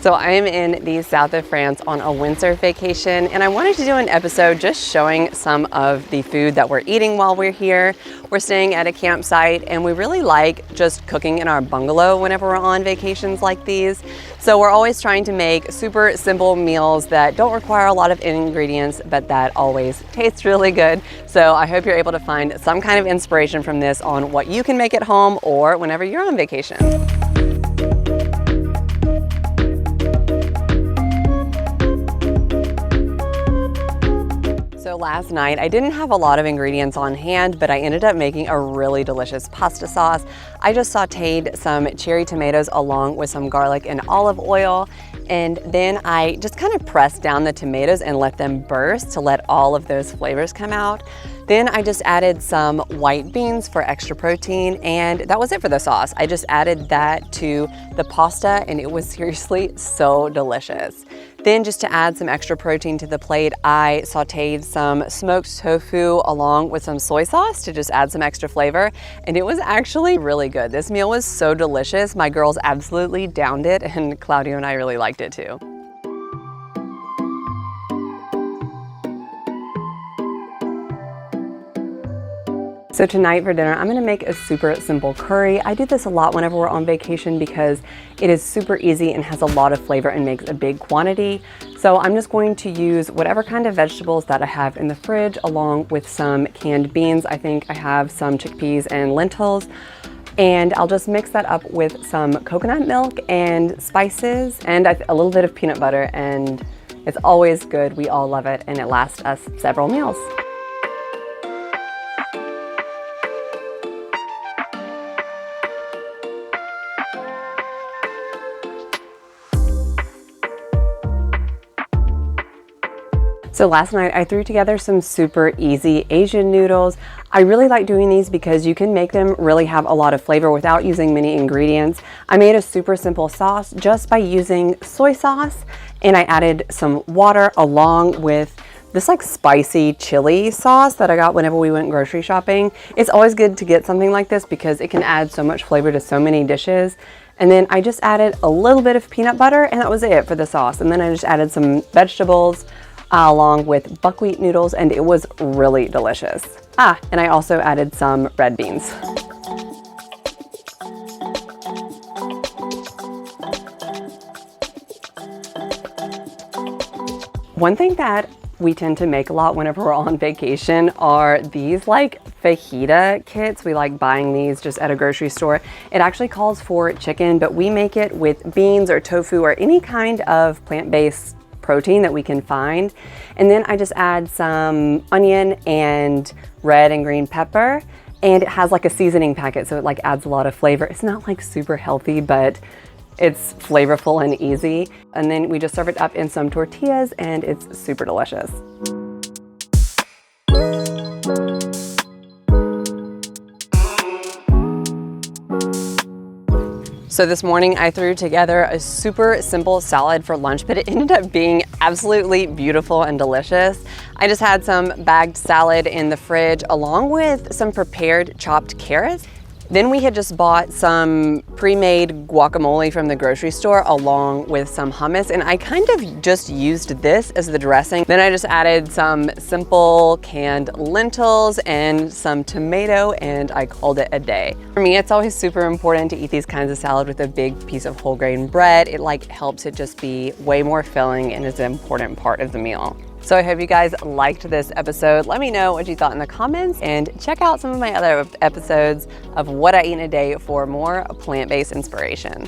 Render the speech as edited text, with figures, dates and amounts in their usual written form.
So I am in the south of France on a windsurf vacation, and I wanted to do an episode just showing some of the food that we're eating while we're here. We're staying at a campsite, and we really like just cooking in our bungalow whenever we're on vacations like these. So we're always trying to make super simple meals that don't require a lot of ingredients, but that always taste really good. So I hope you're able to find some kind of inspiration from this on what you can make at home or whenever you're on vacation. So last night, I didn't have a lot of ingredients on hand, but I ended up making a really delicious pasta sauce. I just sauteed some cherry tomatoes along with some garlic and olive oil, and then I just kind of pressed down the tomatoes and let them burst to let all of those flavors come out. Then I just added some white beans for extra protein, and that was it for the sauce. I just added that to the pasta, and it was seriously so delicious. Then just to add some extra protein to the plate, I sauteed some smoked tofu along with some soy sauce to just add some extra flavor, and it was actually really good. This meal was so delicious. My girls absolutely downed it, and Claudio and I really liked it too. So tonight for dinner, I'm gonna make a super simple curry. I do this a lot whenever we're on vacation because it is super easy and has a lot of flavor and makes a big quantity. So I'm just going to use whatever kind of vegetables that I have in the fridge along with some canned beans. I think I have some chickpeas and lentils. And I'll just mix that up with some coconut milk and spices and a little bit of peanut butter, and it's always good. We all love it, and it lasts us several meals. So last night I threw together some super easy Asian noodles. I really like doing these because you can make them really have a lot of flavor without using many ingredients. I made a super simple sauce just by using soy sauce, and I added some water along with this like spicy chili sauce that I got whenever we went grocery shopping. It's always good to get something like this because it can add so much flavor to so many dishes. And then I just added a little bit of peanut butter, and that was it for the sauce. And then I just added some vegetables along with buckwheat noodles, and it was really delicious. And I also added some red beans. One thing that we tend to make a lot whenever we're on vacation are these like fajita kits. We like buying these just at a grocery store. It actually calls for chicken, but we make it with beans or tofu or any kind of plant-based protein that we can find. And then I just add some onion and red and green pepper, and it has like a seasoning packet, so it like adds a lot of flavor. It's not like super healthy, but it's flavorful and easy. And then we just serve it up in some tortillas, and it's super delicious. So this morning I threw together a super simple salad for lunch, but it ended up being absolutely beautiful and delicious. I just had some bagged salad in the fridge along with some prepared chopped carrots. Then we had just bought some pre-made guacamole from the grocery store along with some hummus, and I kind of just used this as the dressing. Then I just added some simple canned lentils and some tomato, and I called it a day. For me, it's always super important to eat these kinds of salad with a big piece of whole grain bread. It like helps it just be way more filling and is an important part of the meal. So I hope you guys liked this episode. Let me know what you thought in the comments, and check out some of my other episodes of what I eat in a day for more plant-based inspiration.